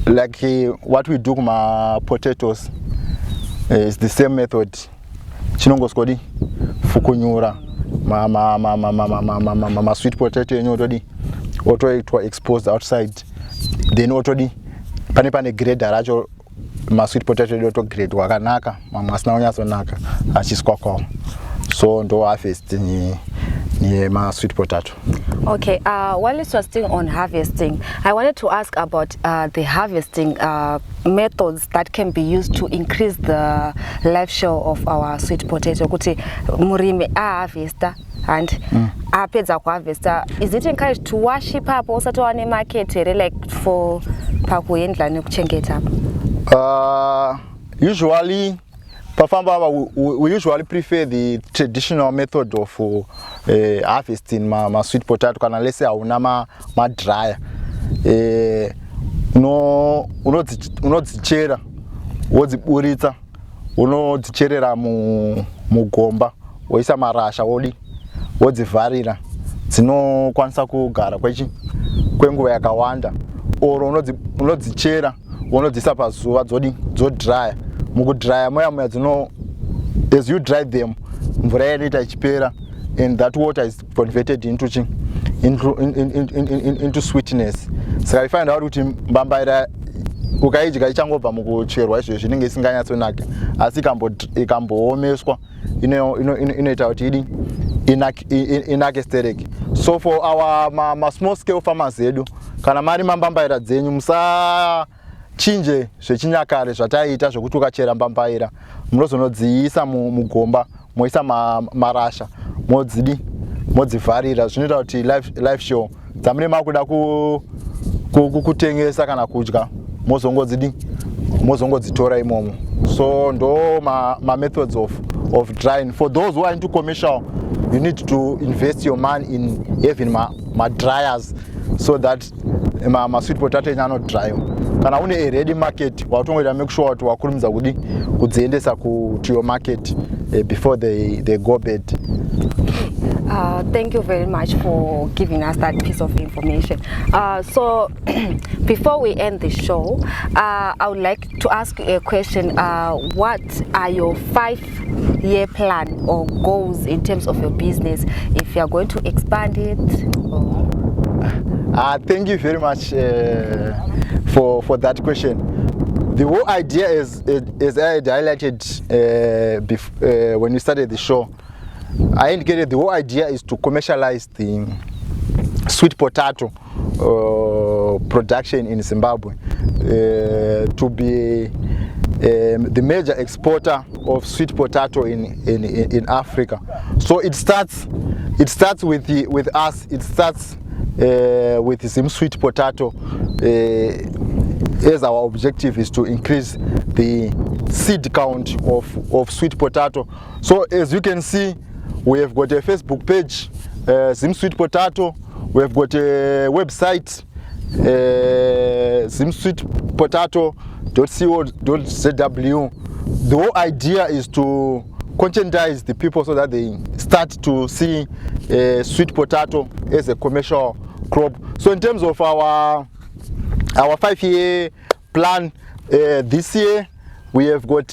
Like what we do ma potatoes is the same method. Chinongoskodi fukunyura ma sweet potato yenyu auto exposed outside, then auto pane grade racho ma sweet potato auto grade wakanaka masina unyasonaka achiswa kwawo, so ndo harvest ni ma sweet potato. Okay, while you are still on harvesting, I wanted to ask about the harvesting methods that can be used to increase the life shelf of our sweet potato. Kuti murimi harvester and apedza kuharvesta, is it encouraged to wash it up also to one market like for pakuendla nekuchengeta? Usually we usually prefer the traditional method of harvesting ma sweet potato, kana let's say hauna ma dryer. Unodzichera wodziburitsa, unodzicherera mugomba, woisa marasha wodzivharira, dzinokwanisa kugara kwenguva yakawanda. Or unodzichera wonodzisa pazuva dzodrya. Mukudrya moya dzino, as you dry them, mvura inoita ichipera, and that water is converted into sweetness. Saka we find out kuti mbambaira ukaidya ichangobva mukucherwa izvozvo inenge isinganyatsonaka, asi ikamboomeswa inoita kuti inake stereki. So for our small scale farmers edu, kana mari mambambaira dzenyu musachinje zvechinyakare zvataita zvokuti ukachera mbambaira munozonodziisa mugomba, moisa marasha, modzivharira. Zvinoita kuti life show dzamune makuda kutengesa kana kudya mozongodzitora imomo. So ndo ma methods of drying. For those who are into commercial, you need to invest your money in having ma dryers, so that ma sweet potato is not dry. Kana une a ready market, watongoita make sure kuti wakurumidza kudziendesa to your market before they go bad. Thank you very much for giving us that piece of information. So before we end the show, I would like to ask you a question. What are your 5-year plan or goals in terms of your business, if you are going to expand it? Thank you very much for that question. The whole idea is I highlighted when we started the show. I indicated the whole idea is to commercialize the sweet potato production in Zimbabwe, to be the major exporter of sweet potato in Africa. So it starts with us. It starts with ZimSweetPotato, as our objective is to increase the seed count of sweet potato. So as you can see, we have got a Facebook page, ZimSweetPotato. We have got a website, ZimSweetPotato.co.zw. The whole idea is to conscientize the people so that they start to see sweet potato as a commercial crop. So in terms of our 5-year plan, this year we have got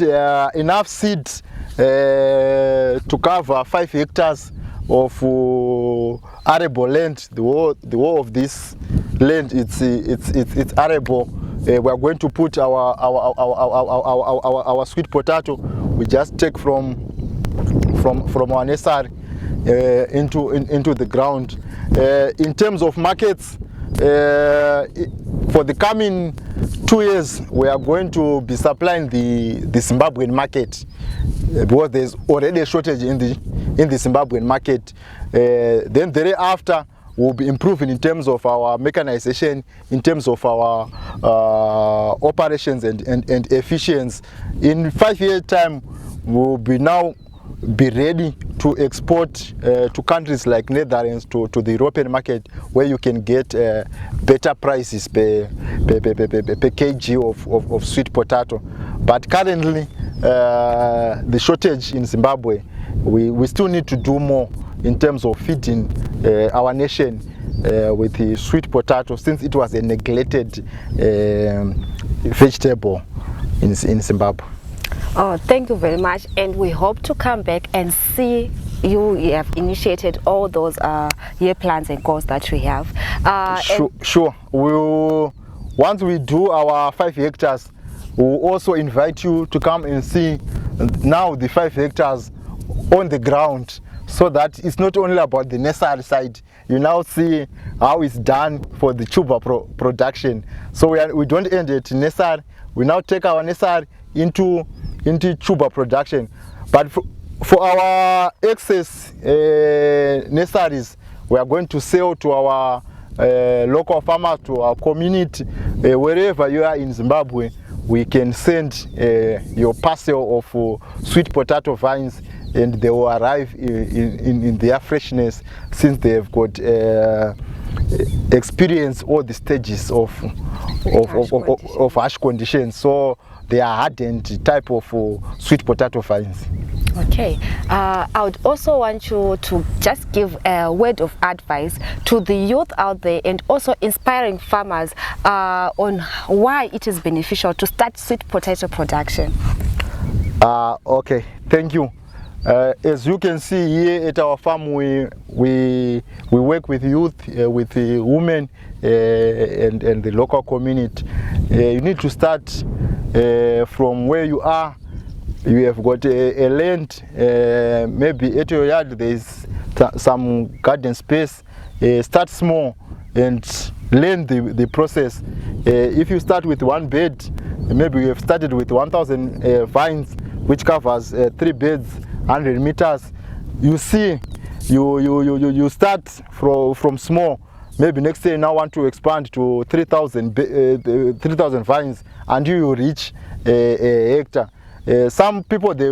enough seed to cover 5 hectares of arable land. The whole of this land, it's arable. We are going to put our sweet potato. We just take from our nursery into the ground. In terms of markets, for the coming 2 years, we are going to be supplying the Zimbabwean market, because there's already a shortage in the Zimbabwean market. Then thereafter, we'll be improving in terms of our mechanization, in terms of our operations and efficiency. In 5-year time, we'll be ready to export to countries like Netherlands, to the European market, where you can get better prices per kg of sweet potato. But currently, the shortage in Zimbabwe, we still need to do more in terms of feeding our nation with the sweet potato, since it was a neglected vegetable in Zimbabwe. Oh, thank you very much, and we hope to come back and see you have initiated all those year plans and goals that we have. Sure. Once we do our 5 hectares, we'll also invite you to come and see now the 5 hectares on the ground, so that it's not only about the nursery side. You now see how it's done for the tuber production. So we don't end at nursery. We now take our nursery into tuber production. But for our excess nurseries, we are going to sell to our local farmers, to our community. Wherever you are in Zimbabwe, we can send your parcel of sweet potato vines, and they will arrive in their freshness, since they have got experience all the stages of harsh conditions. So they are hardened type of sweet potato vines. Okay, I would also want you to just give a word of advice to the youth out there, and also inspiring farmers on why it is beneficial to start sweet potato production. Okay, thank you. As you can see here at our farm, we work with youth, with the women and the local community. You need to start from where you are. You have got a land, maybe at your yard there is some garden space. Start small and learn the process. If you start with 1 bed, maybe you have started with 1,000 vines, which covers 3 beds, 100 meters. You see, you start from small. Maybe next year you now want to expand to 3,000 vines, and you will reach a hectare. Some people, they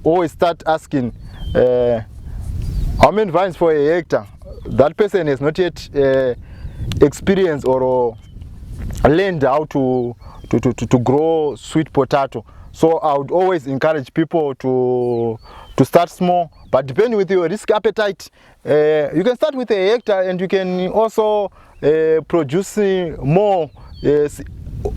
always start asking how many vines for a hectare. That person has not yet experienced or learned how to grow sweet potato. So I would always encourage people to start small, but depending with your risk appetite, you can start with a hectare, and you can also produce more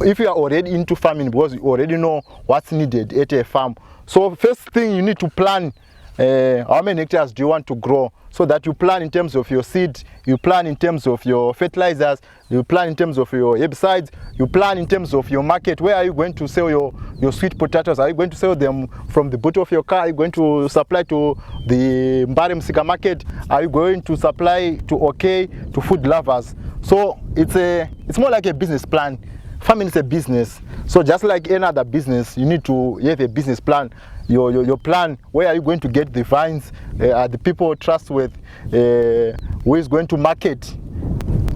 if you are already into farming, because you already know what's needed at a farm. So first thing, you need to plan how many hectares do you want to grow, so that you plan in terms of your seed, you plan in terms of your fertilizers, you plan in terms of your herbicides, you plan in terms of your market. Where are you going to sell your sweet potatoes? Are you going to sell them from the boot of your car? Are you going to supply to the Mbare Msika market? Are you going to supply to OK, to food lovers? So it's more like a business plan. Farming is a business. So just like any other business, you need to have a business plan. Your plan, where are you going to get the vines? Are the people trustworthy? Who is going to market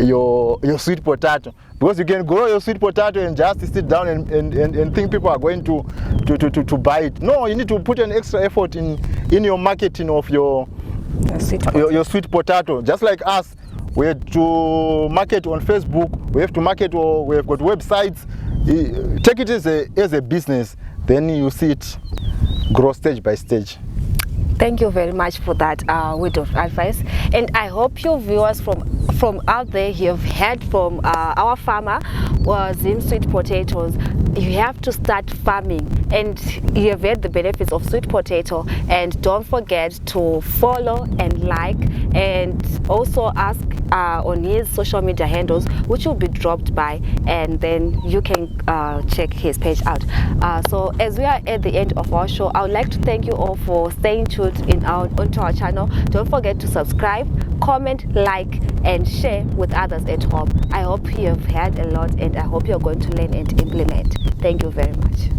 your sweet potato? Because you can grow your sweet potato and just sit down and think people are going to buy it. No, you need to put an extra effort in your marketing of your sweet potato. Just like us, we have to market on Facebook, we have to market, or we have got websites. Take it as a business, then you see it grow stage by stage. Thank you very much for that word of advice, and I hope your viewers from out there have heard from our farmer, ZimSweetPotatoes. You have to start farming, and you have heard the benefits of sweet potato. And don't forget to follow and like, and also ask on his social media handles, which will be dropped by, and then you can check his page out. So as we are at the end of our show, I would like to thank you all for staying tuned onto our channel. Don't forget to subscribe, comment, like, and share with others at home. I hope you have heard a lot, and I hope you're going to learn and implement. Thank you very much.